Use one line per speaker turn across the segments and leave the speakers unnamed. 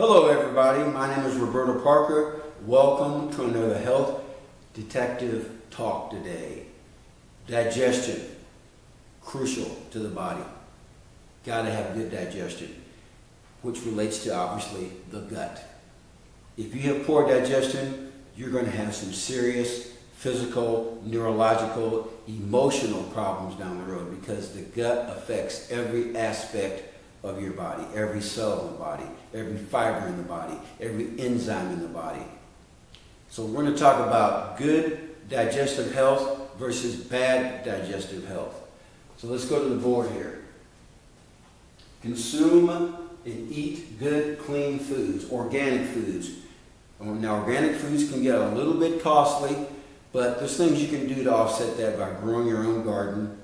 Hello everybody, my name is Roberto Parker. Welcome to another Health Detective Talk today. Digestion, crucial to the body. Gotta have good digestion, which relates to obviously the gut. If you have poor digestion, you're going to have some serious physical, neurological, emotional problems down the road because the gut affects every aspect of your body, every cell in the body, every fiber in the body, every enzyme in the body. So we're going to talk about good digestive health versus bad digestive health. So let's go to the board here. Consume and eat good, clean foods, organic foods. Now, organic foods can get a little bit costly, but there's things you can do to offset that by growing your own garden.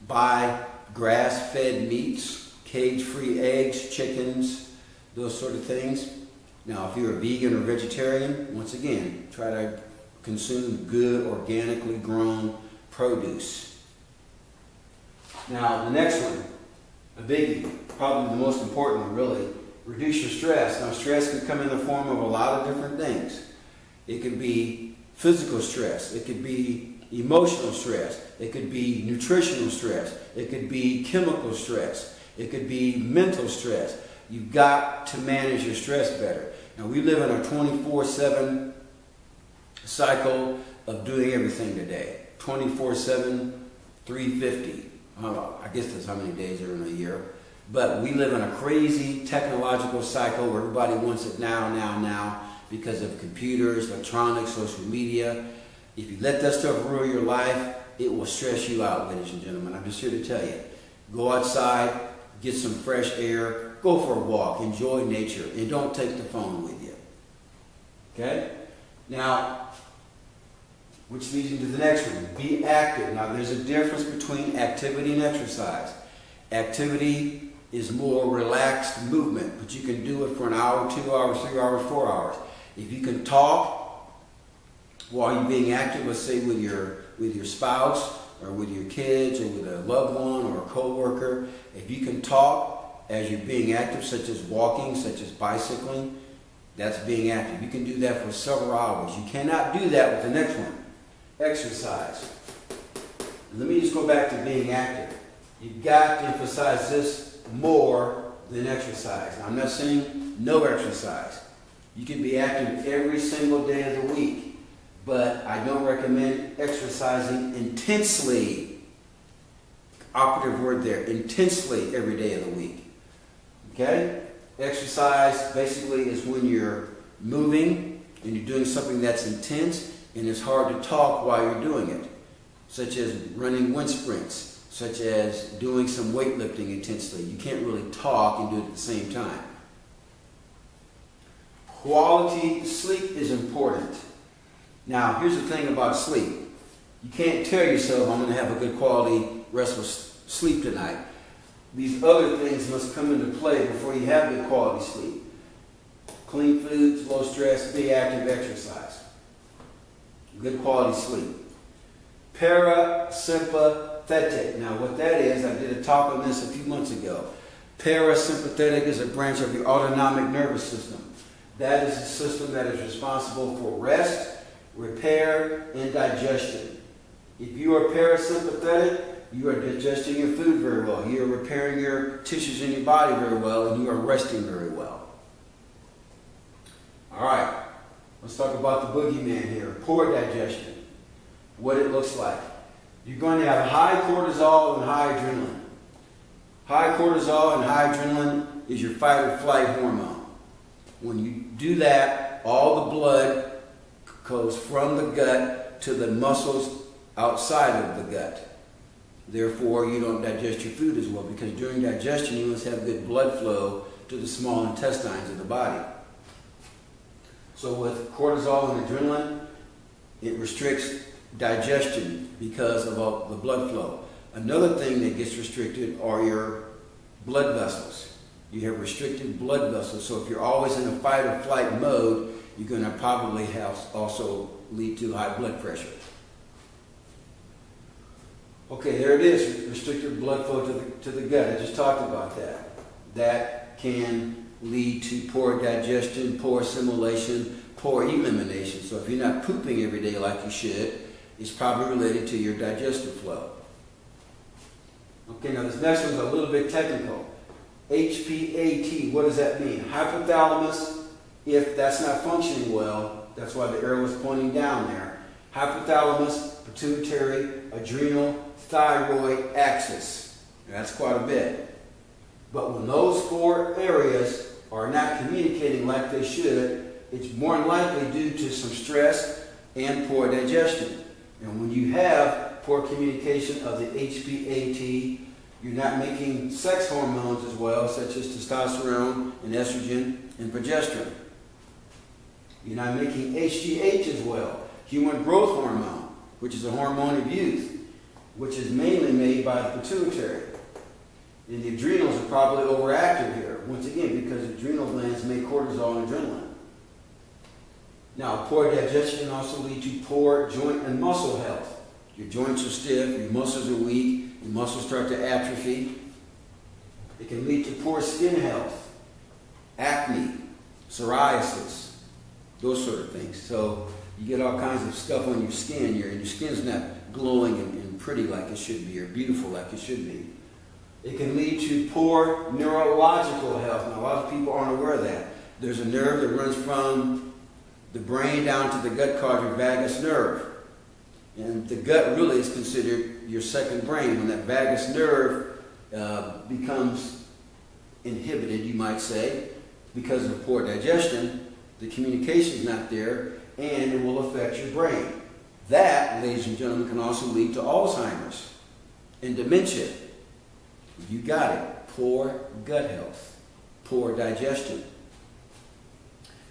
Buy grass-fed meats, cage-free eggs, chickens, those sort of things. Now, if you're a vegan or vegetarian, once again, try to consume good, organically grown produce. Now, the next one, a biggie, probably the most important one, really, reduce your stress. Now, stress can come in the form of a lot of different things. It could be physical stress. It could be emotional stress. It could be nutritional stress. It could be chemical stress. It could be mental stress. You've got to manage your stress better. Now, we live in a 24/7 cycle of doing everything today. 24/7, 350. I guess that's how many days are in a year. But we live in a crazy technological cycle where everybody wants it now, because of computers, electronics, social media. If you let that stuff rule your life, it will stress you out, ladies and gentlemen. I'm just here to tell you. Go outside, get some fresh air, go for a walk, enjoy nature, and don't take the phone with you. Okay? Now, which leads into the next one. Be active. Now, there's a difference between activity and exercise. Activity is more relaxed movement, but you can do it for an hour, 2 hours, 3 hours, 4 hours. If you can talk while you're being active, let's say with your spouse or with your kids or with a loved one or a coworker, if you can talk as you're being active, such as walking, such as bicycling, that's being active. You can do that for several hours. You cannot do that with the next one, exercise. Let me just go back to being active. You've got to emphasize this more than exercise. Now, I'm not saying no exercise. You can be active every single day of the week, but I don't recommend exercising intensely. Operative word there, intensely every day of the week. Okay? Exercise basically is when you're moving and you're doing something that's intense and it's hard to talk while you're doing it, such as running wind sprints, such as doing some weightlifting intensely. You can't really talk and do it at the same time. Quality sleep is important. Now, here's the thing about sleep. You can't tell yourself, I'm going to have a good quality, restful sleep tonight. These other things must come into play before you have good quality sleep. Clean foods, low stress, be active, exercise. Good quality sleep. Parasympathetic. Now, what that is, I did a talk on this a few months ago. Parasympathetic is a branch of your autonomic nervous system. That is the system that is responsible for rest, repair, and digestion. If you are parasympathetic, you are digesting your food very well. You are repairing your tissues in your body very well, and you are resting very well. All right, let's talk about the boogeyman here. Poor digestion. What it looks like. You're going to have high cortisol and high adrenaline. High cortisol and high adrenaline is your fight or flight hormone. When you do that, all the blood goes from the gut to the muscles outside of the gut. Therefore, you don't digest your food as well because during digestion, you must have good blood flow to the small intestines of the body. So with cortisol and adrenaline, it restricts digestion because of all the blood flow. Another thing that gets restricted are your blood vessels. You have restricted blood vessels, so if you're always in a fight or flight mode, you're going to probably also lead to high blood pressure. Okay, there it is, restricted blood flow to the gut. I just talked about that. That can lead to poor digestion, poor assimilation, poor elimination. So if you're not pooping every day like you should, it's probably related to your digestive flow. Okay, now this next one's a little bit technical. HPAT, what does that mean? Hypothalamus, if that's not functioning well, that's why the arrow is pointing down there. Hypothalamus, pituitary, adrenal, thyroid axis. That's quite a bit. But when those four areas are not communicating like they should, it's more than likely due to some stress and poor digestion. And when you have poor communication of the HPAT, you're not making sex hormones as well, such as testosterone and estrogen and progesterone. You're not making HGH as well, human growth hormone, which is a hormone of youth, which is mainly made by the pituitary. And the adrenals are probably overactive here, once again, because the adrenal glands make cortisol and adrenaline. Now, poor digestion can also lead to poor joint and muscle health. Your joints are stiff, your muscles are weak, your muscles start to atrophy. It can lead to poor skin health, acne, psoriasis, those sort of things. So you get all kinds of stuff on your skin, and your skin's not glowing and pretty like it should be, or beautiful like it should be. It can lead to poor neurological health. Now, a lot of people aren't aware of that. There's a nerve that runs from the brain down to the gut called your vagus nerve. And the gut really is considered your second brain. When that vagus nerve becomes inhibited, you might say, because of poor digestion, the communication is not there, and it will affect your brain. That, ladies and gentlemen, can also lead to Alzheimer's and dementia. You got it. Poor gut health, poor digestion.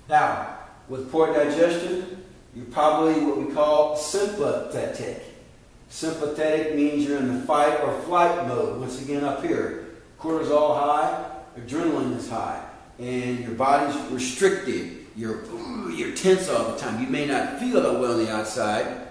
Now, with poor digestion, you're probably what we call sympathetic. Sympathetic means you're in the fight or flight mode. Once again, up here, cortisol high, adrenaline is high, and your body's restricted. You're tense all the time. You may not feel that well on the outside,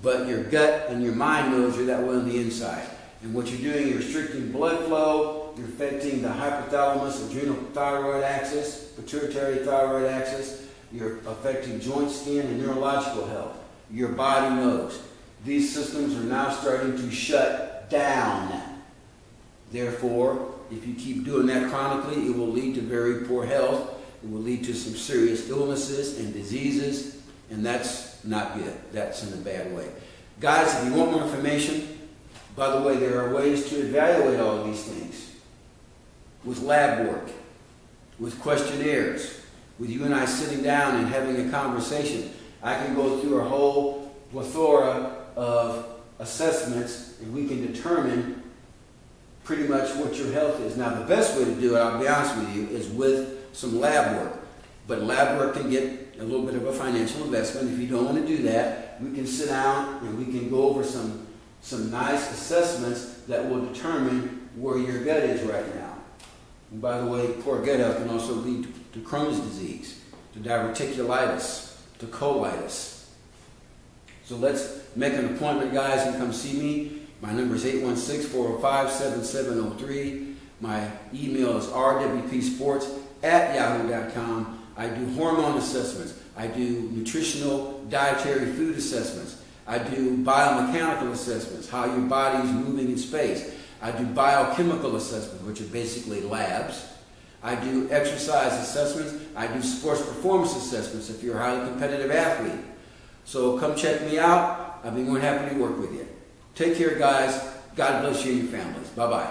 but your gut and your mind knows you're that way on the inside. And what you're doing, you're restricting blood flow, you're affecting the hypothalamus, adrenal thyroid axis, pituitary thyroid axis, you're affecting joint, skin, and neurological health. Your body knows. These systems are now starting to shut down. Therefore, if you keep doing that chronically, it will lead to very poor health. It will lead to some serious illnesses and diseases, and that's not good. That's in a bad way. Guys, if you want more information, by the way, there are ways to evaluate all of these things. With lab work, with questionnaires, with you and I sitting down and having a conversation. I can go through a whole plethora of assessments, and we can determine pretty much what your health is. Now, the best way to do it, I'll be honest with you, is with some lab work. But lab work can get a little bit of a financial investment. If you don't want to do that, we can sit down and we can go over some nice assessments that will determine where your gut is right now. And by the way, poor gut health can also lead to Crohn's disease, to diverticulitis, to colitis. So let's make an appointment, guys, and come see me. My number is 816-405-7703. My email is rwpsports@yahoo.com. I do hormone assessments. I do nutritional dietary food assessments. I do biomechanical assessments, how your body is moving in space. I do biochemical assessments, which are basically labs. I do exercise assessments. I do sports performance assessments if you're a highly competitive athlete. So come check me out. I'll be more than happy to work with you. Take care, guys. God bless you and your families. Bye-bye.